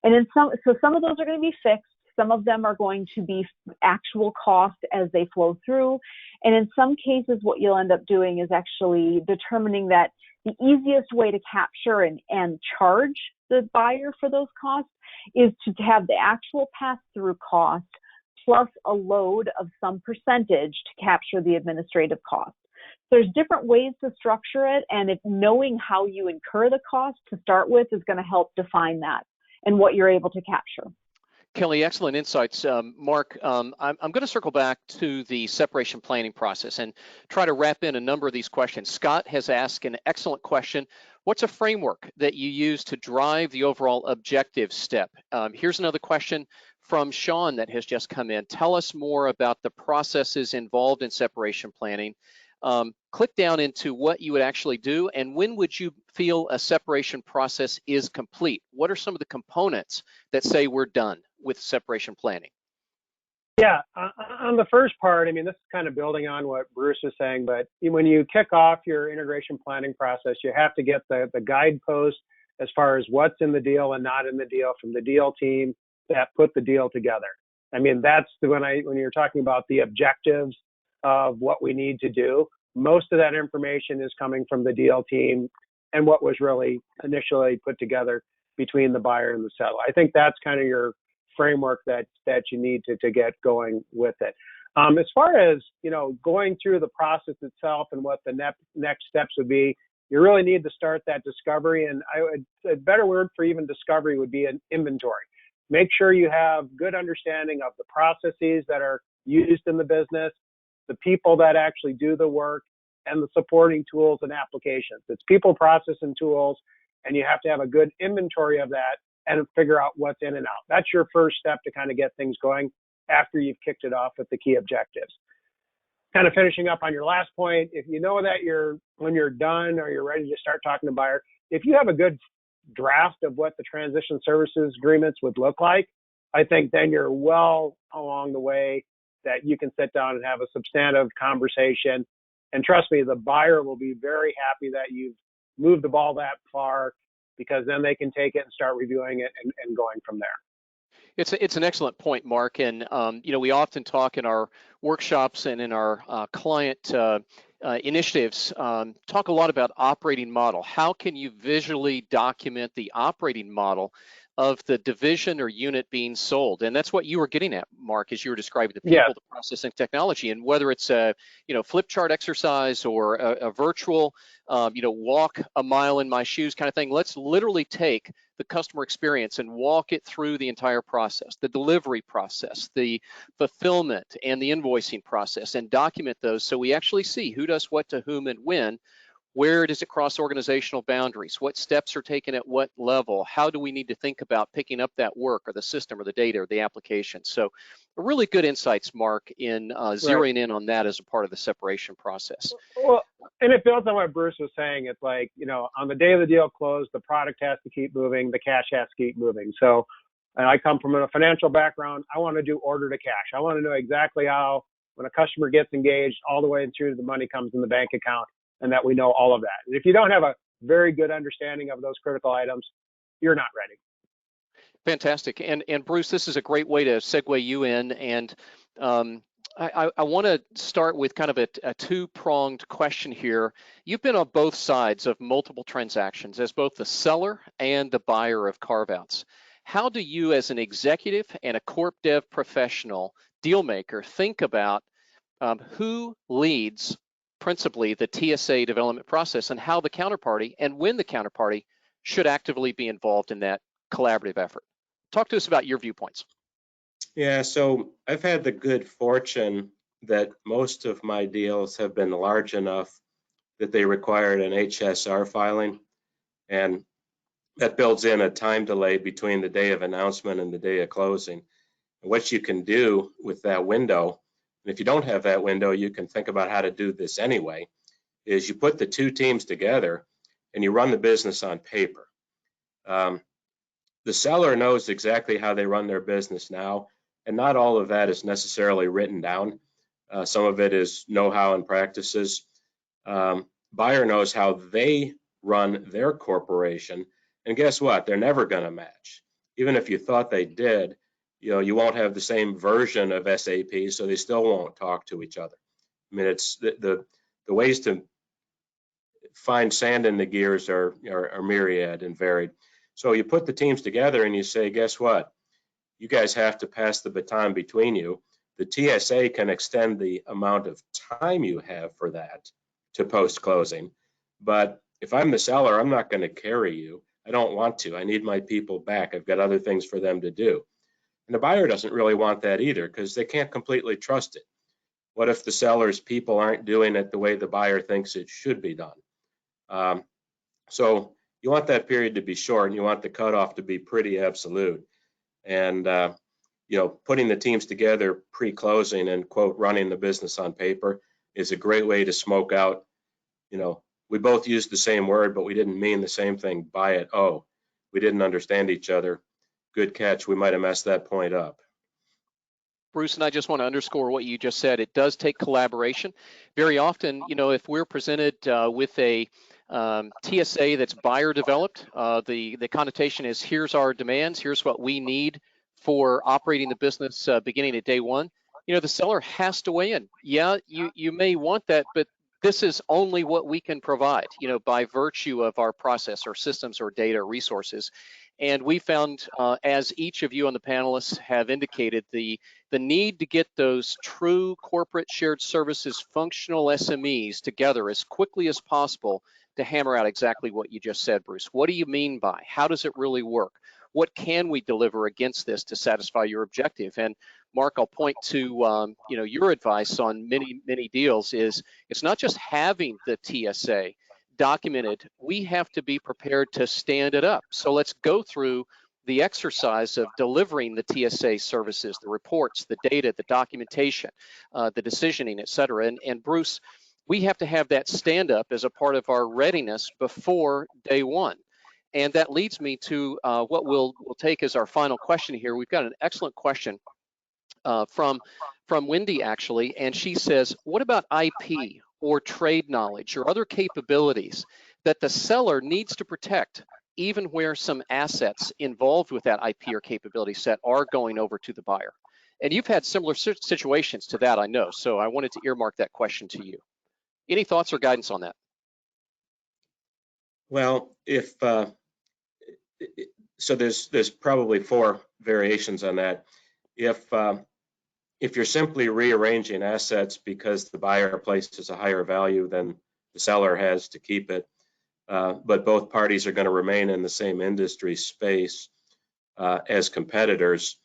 And some of those are going to be fixed. Some of them are going to be actual cost as they flow through. And in some cases, what you'll end up doing is actually determining that the easiest way to capture and charge the buyer for those costs is to have the actual pass-through cost plus a load of some percentage to capture the administrative cost. There's different ways to structure it, and knowing how you incur the cost to start with is going to help define that and what you're able to capture. Kelly, excellent insights. Mark, I'm going to circle back to the separation planning process and try to wrap in a number of these questions. Scott has asked an excellent question. What's a framework that you use to drive the overall objective step? Here's another question from Sean that has just come in. Tell us more about the processes involved in separation planning. Click down into what you would actually do, and when would you feel a separation process is complete? What are some of the components that say we're done with separation planning? Yeah, on the first part, this is kind of building on what Bruce was saying, but when you kick off your integration planning process, you have to get the guidepost as far as what's in the deal and not in the deal from the deal team that put the deal together. That's when you're talking about the objectives of what we need to do, most of that information is coming from the deal team and what was really initially put together between the buyer and the seller. I think that's kind of your framework that you need to get going with it. As far as going through the process itself and what the next steps would be, you really need to start that discovery, and a better word for even discovery would be an inventory. Make sure you have good understanding of the processes that are used in the business, the people that actually do the work, and the supporting tools and applications. It's people, process, and tools, and you have to have a good inventory of that and figure out what's in and out. That's your first step to kind of get things going after you've kicked it off with the key objectives. kind of finishing up on your last point, if you know that when you're done or you're ready to start talking to buyer, if you have a good draft of what the transition services agreements would look like, I think then you're well along the way that you can sit down and have a substantive conversation. And trust me, the buyer will be very happy that you've moved the ball that far, because then they can take it and start reviewing it and going from there. It's an excellent point, Mark. And we often talk in our workshops and in our client initiatives, talk a lot about operating model. How can you visually document the operating model of the division or unit being sold? And that's what you were getting at, Mark, as you were describing the people, Yeah. the process, and technology. And whether it's a flip chart exercise or a virtual walk a mile in my shoes kind of thing, let's literally take the customer experience and walk it through the entire process, the delivery process, the fulfillment, and the invoicing process, and document those so we actually see who does what to whom and when. Where does it cross organizational boundaries? What steps are taken at what level? How do we need to think about picking up that work or the system or the data or the application? So really good insights, Mark, in zeroing in on that as a part of the separation process. Well, and it builds on what Bruce was saying. It's like, on the day of the deal closed, the product has to keep moving, the cash has to keep moving. So, and I come from a financial background. I want to do order to cash. I want to know exactly how, when a customer gets engaged, all the way through the money comes in the bank account, and that we know all of that. And if you don't have a very good understanding of those critical items, you're not ready. Fantastic. And Bruce, this is a great way to segue you in. And I want to start with kind of a two-pronged question here. You've been on both sides of multiple transactions as both the seller and the buyer of carve-outs. How do you, as an executive and a corp dev professional deal maker, think about who leads principally the TSA development process, and how the counterparty and when the counterparty should actively be involved in that collaborative effort? Talk to us about your viewpoints. Yeah, so I've had the good fortune that most of my deals have been large enough that they required an HSR filing, and that builds in a time delay between the day of announcement and the day of closing. And what you can do with that window, and if you don't have that window, you can think about how to do this anyway, is you put the two teams together and you run the business on paper. The seller knows exactly how they run their business now, and not all of that is necessarily written down. Some of it is know-how and practices. Buyer knows how they run their corporation, and guess what? They're never going to match. Even if you thought they did, you won't have the same version of SAP, so they still won't talk to each other. I mean, it's the ways to find sand in the gears are myriad and varied. So you put the teams together and you say, guess what? You guys have to pass the baton between you. The TSA can extend the amount of time you have for that to post-closing. But if I'm the seller, I'm not going to carry you. I don't want to. I need my people back. I've got other things for them to do. And the buyer doesn't really want that either, because they can't completely trust it. What if the seller's people aren't doing it the way the buyer thinks it should be done? So you want that period to be short, and you want the cutoff to be pretty absolute. And putting the teams together pre-closing and, quote, running the business on paper is a great way to smoke out, we both used the same word, but we didn't mean the same thing by it. Oh, we didn't understand each other. Good catch. We might have messed that point up. Bruce, and I just want to underscore what you just said. It does take collaboration. Very often, if we're presented with a TSA that's buyer developed, the connotation is, here's our demands, here's what we need for operating the business beginning at day one. The seller has to weigh in. Yeah, you may want that, but this is only what we can provide, by virtue of our process or systems or data or resources. And we found, as each of you on the panelists have indicated, the need to get those true corporate shared services functional SMEs together as quickly as possible to hammer out exactly what you just said, Bruce. What do you mean by? How does it really work? What can we deliver against this to satisfy your objective? And Mark, I'll point to your advice on many deals is it's not just having the TSA documented, we have to be prepared to stand it up. So let's go through the exercise of delivering the TSA services, the reports, the data, the documentation, the decisioning, et cetera. And Bruce, we have to have that stand up as a part of our readiness before day one. And that leads me to what we'll take as our final question here. We've got an excellent question from Wendy, actually, and she says, what about IP or trade knowledge or other capabilities that the seller needs to protect, even where some assets involved with that IP or capability set are going over to the buyer? And you've had similar situations to that, I know, so I wanted to earmark that question to you. Any thoughts or guidance on that? Well, so there's probably 4 variations on that. If you're simply rearranging assets because the buyer places a higher value than the seller has to keep it, but both parties are going to remain in the same industry space as competitors,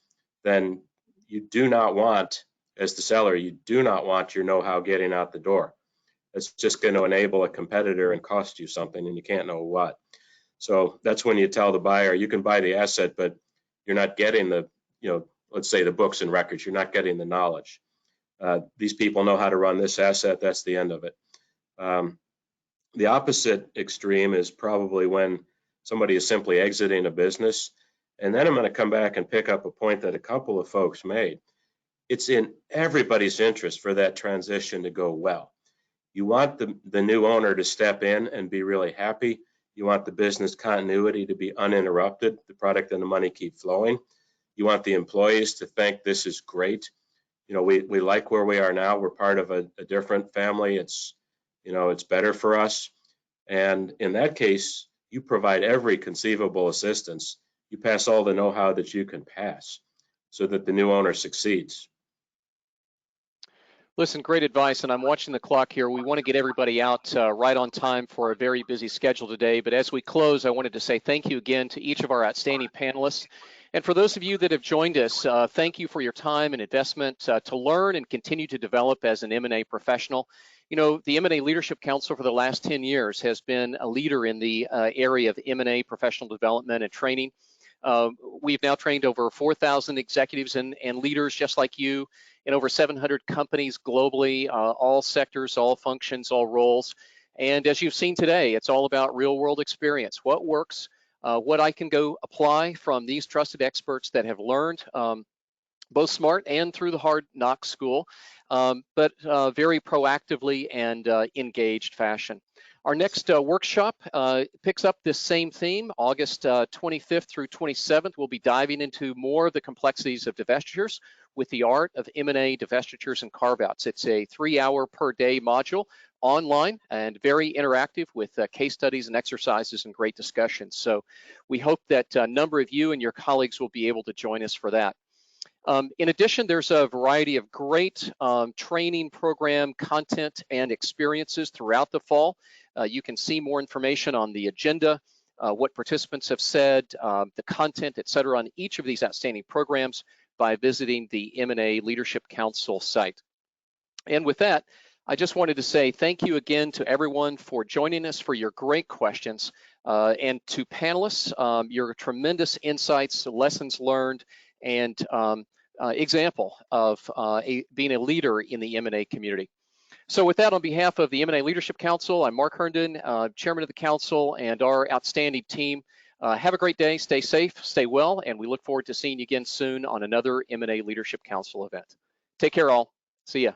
then you do not want, as the seller, you do not want your know-how getting out the door. It's just going to enable a competitor and cost you something, and you can't know what. So that's when you tell the buyer, you can buy the asset, but you're not getting the, let's say the books and records, you're not getting the knowledge. These people know how to run this asset, that's the end of it. The opposite extreme is probably when somebody is simply exiting a business. And then I'm going to come back and pick up a point that a couple of folks made. It's in everybody's interest for that transition to go well. You want the new owner to step in and be really happy. You want the business continuity to be uninterrupted, the product and the money keep flowing. You want the employees to think this is great. We like where we are now. We're part of a different family. It's better for us. And in that case, you provide every conceivable assistance. You pass all the know-how that you can pass so that the new owner succeeds. Listen, great advice, and I'm watching the clock here. We want to get everybody out right on time for a very busy schedule today, but as we close, I wanted to say thank you again to each of our outstanding panelists. And for those of you that have joined us, thank you for your time and investment to learn and continue to develop as an M&A professional. The M&A Leadership Council for the last 10 years has been a leader in the area of M&A professional development and training. We've now trained over 4,000 executives and leaders just like you in over 700 companies globally, all sectors, all functions, all roles. And as you've seen today, it's all about real world experience. What works, what I can go apply from these trusted experts that have learned both smart and through the hard knock school, but very proactively and engaged fashion. Our next workshop picks up this same theme, August 25th through 27th. We'll be diving into more of the complexities of divestitures with the art of M&A, divestitures, and carve-outs. It's a 3-hour per day module online and very interactive with case studies and exercises and great discussions. So we hope that a number of you and your colleagues will be able to join us for that. In addition, there's a variety of great training program content and experiences throughout the fall. You can see more information on the agenda, what participants have said, the content, et cetera, on each of these outstanding programs by visiting the M&A Leadership Council site. And with that, I just wanted to say thank you again to everyone for joining us, for your great questions, and to panelists, your tremendous insights, lessons learned, and example of being a leader in the M&A community. So with that, on behalf of the M&A Leadership Council, I'm Mark Herndon, Chairman of the Council, and our outstanding team. Have a great day, stay safe, stay well, and we look forward to seeing you again soon on another M&A Leadership Council event. Take care all, see ya.